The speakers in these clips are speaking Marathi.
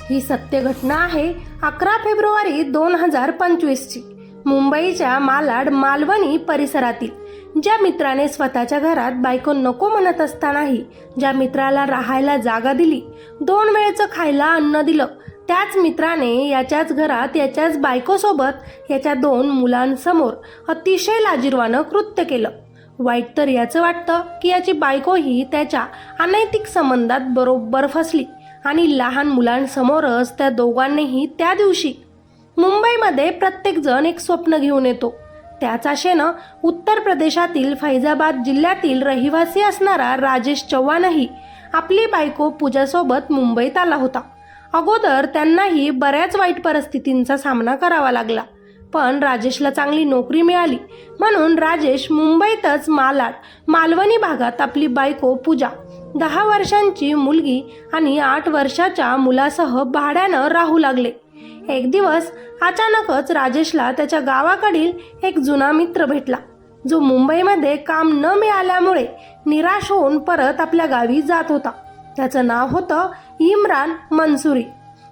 ही सत्य घटना आहे 11 फेब्रुवारी 2025ची। मुंबईच्या मालाड मालवणी परिसरातील ज्या मित्राने स्वतःच्या घरात बायको नको म्हणत असतानाही ज्या मित्राला राहायला जागा दिली, 2 वेळचं खायला अन्न दिलं, त्याच मित्राने याच्याच घरात याच्याच बायकोसोबत याच्या 2 मुलांसमोर अतिशय लाजिरवाणं कृत्य केलं। वाईट तर याचं वाटतं की याची बायकोही त्याच्या अनैतिक संबंधात बरोबर फसली आणि लहान मुलांसमोरच त्या दोघांनीही त्या दिवशी मुंबईमध्ये प्रत्येकजण एक स्वप्न घेऊन येतो। त्याच आशेनं उत्तर प्रदेशातील फैजाबाद जिल्ह्यातील रहिवासी असणारा राजेश चव्हाणही आपली बायको पूजासोबत मुंबईत आला होता। अगोदर त्यांनाही बऱ्याच वाईट परिस्थितींचा सामना करावा लागला, पण राजेशला चांगली नोकरी मिळाली म्हणून राजेश मुंबईतच मालवणी भागात आपली बायको पूजा, 10 वर्षांची मुलगी आणि 8 वर्षाच्या मुलासह भाड्यानं राहू लागले। एक दिवस अचानकच राजेशला त्याच्या गावाकडील एक जुना मित्र भेटला, जो मुंबईमध्ये काम न मिळाल्यामुळे निराश होऊन परत आपल्या गावी जात होता। त्याचं नाव होतं इम्रान मंसुरी।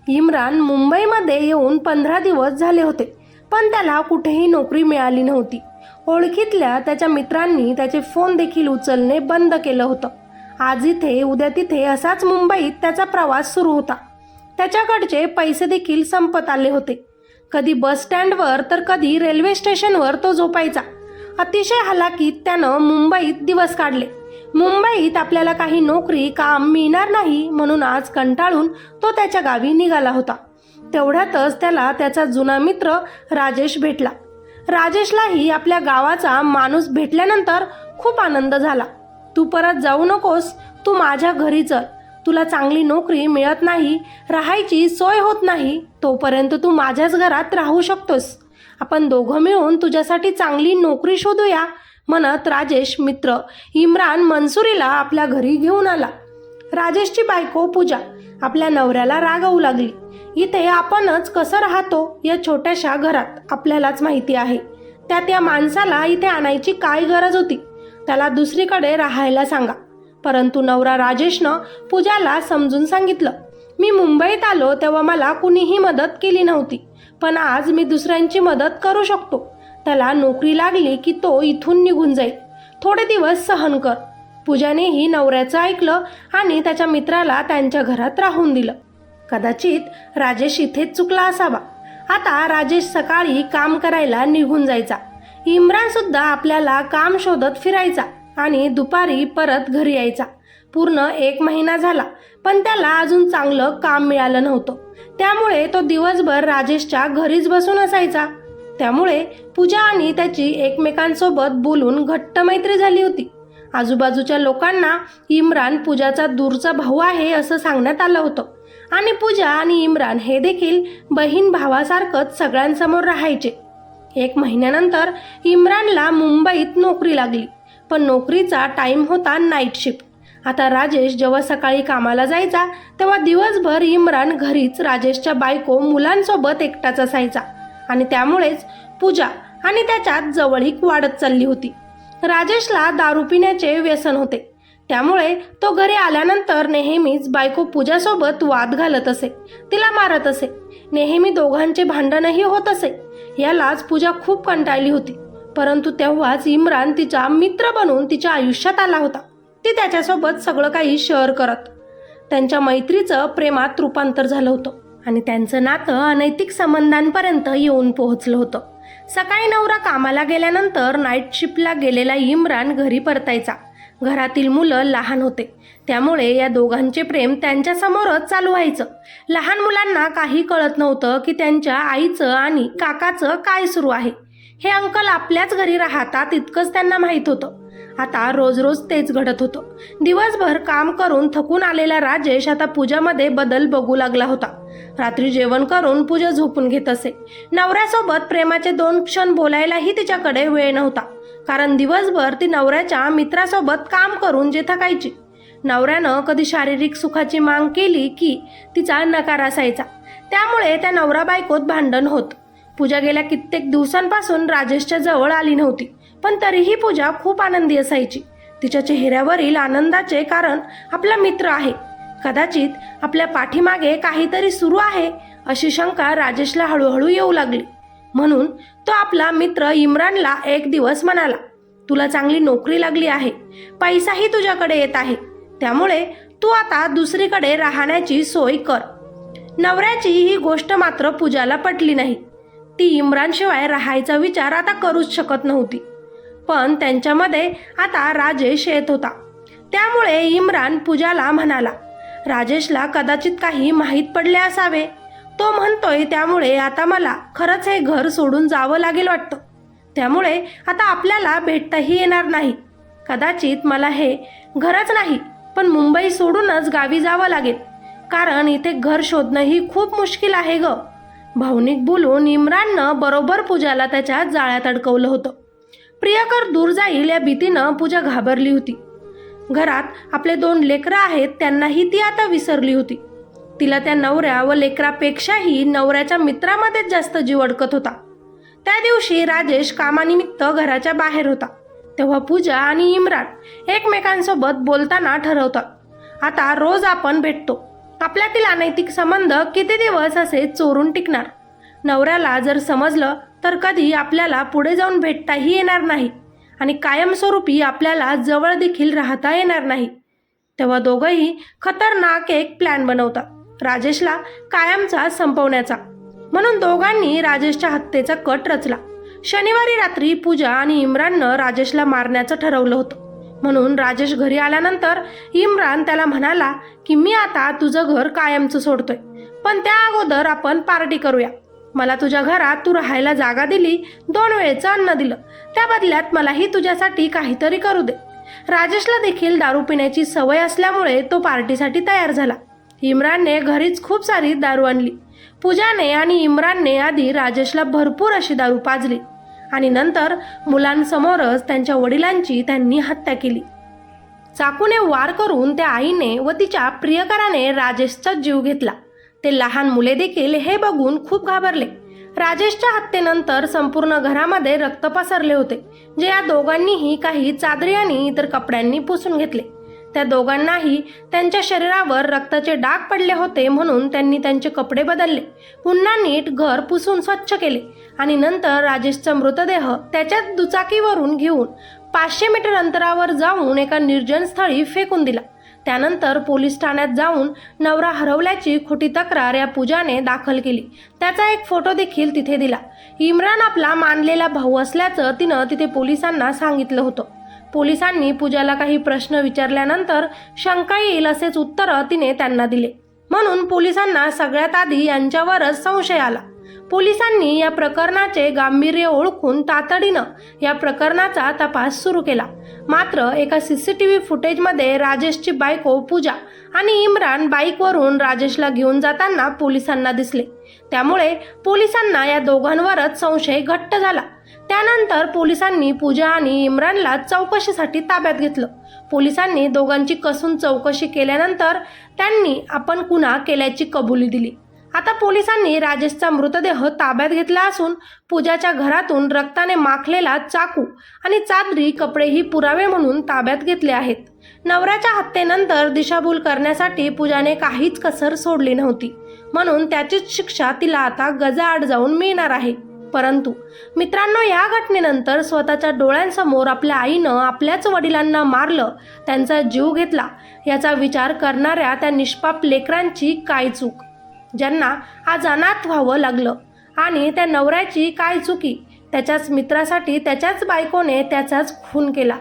इम्रान मुंबईमध्ये येऊन 15 दिवस झाले होते, पण त्याला कुठेही नोकरी मिळाली नव्हती। ओळखीतल्या त्याच्या मित्रांनी त्याचे फोन देखील उचलणे बंद केलं होतं। आज इथे उद्या तिथे असाच मुंबईत त्याचा प्रवास सुरू होता। त्याच्याकडचे पैसे देखील संपत आले होते। कधी बस स्टँडवर तर कधी रेल्वे स्टेशनवर तो झोपायचा। अतिशय हालाकीत त्यानं मुंबईत दिवस काढले। मुंबईत आपल्याला काही नोकरी काम मिळणार नाही म्हणून आज कंटाळून तो त्याच्या गावी निघाला होता। तेवढ्यातच त्याला त्याचा जुना मित्र राजेश भेटला। राजेशलाही आपल्या गावाचा माणूस भेटल्यानंतर खूप आनंद झाला। तू परत जाऊ नकोस, तू माझ्या घरी चल, तुला चांगली नोकरी मिळत नाही, राहायची सोय होत नाही, तोपर्यंत तू माझ्याच घरात राहू शकतोस। आपण दोघं मिळून तुझ्यासाठी चांगली नोकरी शोधूया म्हणत राजेश मित्र इम्रान मंसुरीला आपल्या घरी घेऊन आला। राजेशची बायको पूजा आपल्या नवऱ्याला रागवू लागली, इथे आपणच कसं राहतो या छोट्याशा घरात आपल्यालाच माहिती आहे, त्यात या माणसाला इथे आणायची काय गरज होती, त्याला दुसरीकडे राहायला सांगा। परंतु नवरा राजेशनं पूजाला समजून सांगितलं, मी मुंबईत आलो तेव्हा मला कुणीही मदत केली नव्हती, पण आज मी दुसऱ्यांची मदत करू शकतो। त्याला नोकरी लागली की तो इथून निघून जाईल, थोडे दिवस सहन कर। पूजानेही नवऱ्याचं ऐकलं आणि त्याच्या मित्राला त्यांच्या घरात राहून दिलं। कदाचित राजेश इथेच चुकला असावा। आता राजेश सकाळी काम करायला निघून जायचा, इम्रान सुद्धा आपल्याला काम शोधत फिरायचा आणि दुपारी परत घरी यायचा। पूर्ण 1 महिना झाला, पण त्याला अजून चांगलं काम मिळालं नव्हतं। त्यामुळे तो दिवसभर राजेशच्या घरीच बसून असायचा। त्यामुळे पूजा आणि त्याची एकमेकांसोबत बोलून घट्ट मैत्री झाली होती। आजूबाजूच्या लोकांना इम्रान पूजाचा दूरचा भाऊ आहे असं सांगण्यात आलं होतं आणि पूजा आणि इम्रान हे देखील बहीण भावासारखंच सगळ्यांसमोर राहायचे। 1 महिन्यानंतर इम्रानला मुंबईत नोकरी लागली, पण नोकरीचा टाईम होता नाईट शिफ्ट। आता राजेश जेव्हा सकाळी कामाला जायचा तेव्हा दिवसभर इम्रान घरीच राजेशच्या बायको मुलांसोबत एकटाच असायचा आणि त्यामुळेच पूजा आणि त्याच्यात जवळीक वाढत चालली होती। राजेशला दारू पिण्याचे व्यसन होते, त्यामुळे तो घरी आल्यानंतर नेहमीच बायको पूजासोबत वाद घालत असे, तिला मारत असे। नेहमी दोघांचे भांडणही होत असे। यालाच पूजा खूप कंटाळली होती, परंतु तेव्हाच इम्रान तिचा मित्र बनून तिच्या आयुष्यात आला होता। ती त्याच्यासोबत सगळं काही शेअर करत त्यांच्या मैत्रीचं प्रेमात रूपांतर झालं होतं आणि त्यांचं नातं अनैतिक संबंधांपर्यंत येऊन पोहोचलं होतं। सकाळी नवरा कामाला गेल्यानंतर नाईट शिफ्टला गेलेला इम्रान घरी परतायचा। घरातील मुलं लहान होते, त्यामुळे या दोघांचे प्रेम त्यांच्यासमोरच चालू व्हायचं। लहान मुलांना काही कळत नव्हतं की त्यांच्या आईचं आणि काकाचं काय सुरू आहे। हे अंकल आपल्याच घरी राहतात इतकंच त्यांना माहीत होतं। आता रोज रोज तेच घडत होतं। दिवसभर काम करून थकून आलेला राजेश आता पूजामध्ये बदल बघू लागला होता। रात्री जेवण करून पूजा झोपून घेत असे। नवऱ्यासोबत प्रेमाचे 2 क्षण बोलायलाही तिच्याकडे वेळ नव्हता, कारण दिवसभर ती नवऱ्याच्या मित्रासोबत काम करून जे थकायची। नवऱ्यानं कधी शारीरिक सुखाची माग केली की तिचा नकार असायचा, त्यामुळे त्या नवरा बायकोत भांडण होत। पूजा गेल्या कित्येक दिवसांपासून राजेशच्या जवळ आली नव्हती, पण तरीही पूजा खूप आनंदी असायची। तिच्या चेहऱ्यावरील आनंदाचे कारण आपला मित्र आहे, कदाचित आपल्या पाठीमागे काहीतरी सुरू आहे अशी शंका राजेशला हळूहळू येऊ लागली. म्हणून तो आपला मित्र इम्रानला एक दिवस म्हणाला, तुला चांगली नोकरी लागली आहे, पैसाही तुझ्याकडे येत आहे, त्यामुळे तू आता दुसरीकडे राहण्याची सोय कर. नवऱ्याची ही गोष्ट मात्र पूजाला पटली नाही. ती इम्रानशिवाय राहायचा विचार आता करूच शकत नव्हती. पण त्यांच्यामध्ये आता राजेश येत होता. त्यामुळे इम्रान पूजाला म्हणाला, राजेशला कदाचित काही माहीत पडले असावे. तो म्हणतोय त्यामुळे आता मला खरंच हे घर सोडून जावं लागेल वाटतं. त्यामुळे आता आपल्याला भेटताही येणार नाही. कदाचित मला हे घरच नाही पण मुंबई सोडूनच गावी जावं लागेल, कारण इथे घर शोधणंही खूप मुश्किल आहे ग. भावनिक बोलून इम्राननं बरोबर पूजाला त्याच्या जाळ्यात अडकवलं होतं. प्रियकर दूर जाईल या भीतीनं पूजा घाबरली होती. घरात आपले 2 लेकरं आहेत त्यांनाही ती आता विसरली होती. तिला त्या नवऱ्या व लेकरापेक्षाही नवऱ्याच्या मित्रामध्येच जास्त जीव अडकत होता. त्या दिवशी राजेश कामानिमित्त घराच्या बाहेर होता. तेव्हा पूजा आणि इम्रान एकमेकांसोबत बोलताना ठरवतात, आता रोज आपण भेटतो. आपल्यातील अनैतिक संबंध किती दिवस असे चोरून टिकणार. नवऱ्याला जर समजलं तर कधी आपल्याला पुढे जाऊन भेटताही येणार नाही आणि कायमस्वरूपी आपल्याला जवळ देखील राहता येणार नाही. तेव्हा दोघंही खतरनाक एक प्लॅन बनवतात राजेशला कायमचा संपवण्याचा. म्हणून दोघांनी राजेशच्या हत्येचा कट रचला. शनिवारी रात्री पूजा आणि इम्राननं राजेशला मारण्याचं ठरवलं होतं. म्हणून राजेश घरी आल्यानंतर इम्रान त्याला म्हणाला की मी आता तुझं घर कायमचं सोडतोय, पण त्या अगोदर आपण पार्टी करूया. मला तुझ्या घरात तू राहायला जागा दिली, 2 वेळेचं अन्न दिलं, त्या बदल्यात मलाही तुझ्यासाठी काहीतरी करू दे. राजेशला देखील दारू पिण्याची सवय असल्यामुळे तो पार्टीसाठी तयार झाला. इम्रानने घरीच खूप सारी दारू आणली. पूजाने आणि इम्रानने आधी राजेशला भरपूर अशी दारू पाजली आणि नंतर मुलांसमोरच त्यांच्या वडिलांची त्यांनी हत्या केली. चाकूने वार करून त्या आईने व तिच्या प्रियकराने राजेशचा जीव घेतला. ते लहान मुले देखील हे बघून खूप घाबरले. राजेशच्या हत्येनंतर संपूर्ण घरामध्ये रक्त पसरले होते, जे या दोघांनीही काही चादरी आणि इतर कपड्यांनी पुसून घेतले. त्या दोघांनाही त्यांच्या शरीरावर रक्ताचे डाग पडले होते, म्हणून त्यांनी त्यांचे कपडे बदलले, पुन्हा नीट घर पुसून स्वच्छ केले आणि नंतर राजेशचा मृतदेह त्याच्याच दुचाकीवरून घेऊन 500 मीटर अंतरावर जाऊन एका निर्जन स्थळी फेकून दिला. त्यानंतर पोलीस ठाण्यात जाऊन नवरा हरवल्याची खोटी तक्रार या पूजाने दाखल केली. त्याचा एक फोटो देखील तिथे दिला. इम्रान आपला मानलेला भाऊ असल्याचं तिनं तिथे पोलिसांना सांगितलं होतं. पोलिसांनी पूजाला काही प्रश्न विचारल्यानंतर शंका येईल असेच उत्तर तिने त्यांना दिले. म्हणून पोलिसांना सगळ्यात आधी यांच्यावरच संशय आला. पोलिसांनी या प्रकरणाचे गांभीर्य ओळखून तातडीनं या प्रकरणाचा तपास सुरू केला. मात्र एका CCTV फुटेजमध्ये राजेशची बायको पूजा आणि इम्रान बाईकवरून राजेशला घेऊन जाताना पोलिसांना दिसले. त्यामुळे पोलिसांना या दोघांवरच संशय घट्ट झाला. त्यानंतर पोलिसांनी पूजा आणि इम्रानला चौकशीसाठी ताब्यात घेतलं. पोलिसांनी दोघांची कसून चौकशी केल्यानंतर त्यांनी आपण गुन्हा केल्याची कबुली दिली. आता पोलिसांनी राजेशचा मृतदेह ताब्यात घेतला असून पूजाच्या घरातून रक्ताने माखलेला चाकू आणि चादरी कपडेही पुरावे म्हणून ताब्यात घेतले आहेत. नवऱ्याच्या हत्येनंतर दिशाभूल करण्यासाठी पूजाने काहीच कसर सोडली नव्हती, म्हणून त्याचीच शिक्षा तिला आता गजाआड जाऊन मिळणार आहे. परंतु मित्रांनो, या घटनेनंतर स्वतःच्या डोळ्यांसमोर आपल्या आईनं आपल्याच वडिलांना मारलं, त्यांचा जीव घेतला, याचा विचार करणाऱ्या त्या निष्पाप लेकरांची काय चूक, ज्यांना आज अनाथ व्हावं लागलं, आणि त्या नवऱ्याची काय चुकी, त्याच्याच मित्रासाठी त्याच्याच बायकोने त्याचाच खून केला.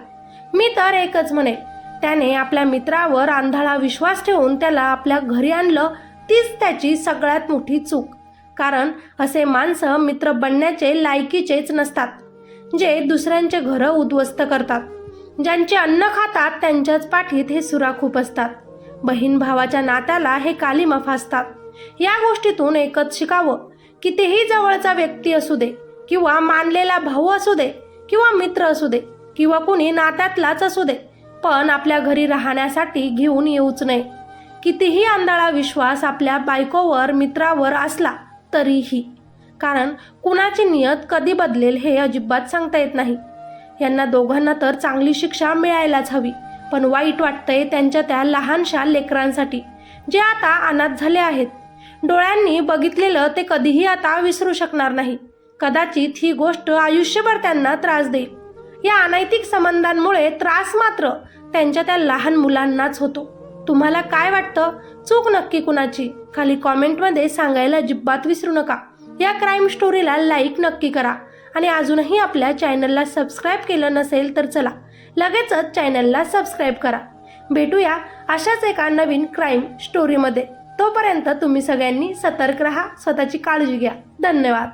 मी तर एकच म्हणेल, त्याने आपल्या मित्रावर आंधळा विश्वास ठेवून त्याला आपल्या घरी आणलं, तीच त्याची सगळ्यात मोठी चूक. कारण असे माणसं मित्र बनण्याचे लायकीचेच नसतात, जे दुसऱ्यांचे घरं उद्ध्वस्त करतात. ज्यांचे अन्न खातात त्यांच्याच पाठीत हे सुराखूप असतात. बहीण भावाच्या नात्याला हे कालीमा फासतात. या गोष्टीतून एकच शिकावं, कितीही जवळचा व्यक्ती असू दे, किंवा मानलेला भाऊ असू दे, किंवा मित्र असू दे, किंवा कुणी नात्यातलाच असू दे, पण आपल्या घरी राहण्यासाठी घेऊन येऊच नये. कितीही आंधळा विश्वास आपल्या बायकोवर, मित्रावर असला तरीही, कारण कुणाची नियत कधी बदलेल हे अजिबात सांगता येत नाही. यांना दोघांना तर चांगली शिक्षा मिळायलाच हवी, पण वाईट वाटतंय त्यांच्या त्या लहानशा लेकरांसाठी. जे आता अनाथ झाले आहेत. डोळ्यांनी बघितलेलं ते कधीही आता विसरू शकणार नाही. कदाचित ही गोष्ट आयुष्यभर त्यांना त्रास देईल. या अनैतिक संबंधांमुळे त्रास मात्र त्यांच्या त्या लहान मुलांनाच होतो. तुम्हाला काय वाटतं? चूक नक्की कुणाची? खाली कॉमेंटमध्ये सांगायला अजिबात विसरू नका. या क्राईम स्टोरीला लाईक नक्की करा आणि अजूनही आपल्या चॅनलला सबस्क्राईब केलं नसेल तर चला लगेचच चॅनलला सबस्क्राईब करा. भेटूया अशाच एका नवीन क्राईम स्टोरीमध्ये. तोपर्यंत तुम्ही सगळ्यांनी सतर्क राहा, स्वतःची काळजी घ्या. धन्यवाद.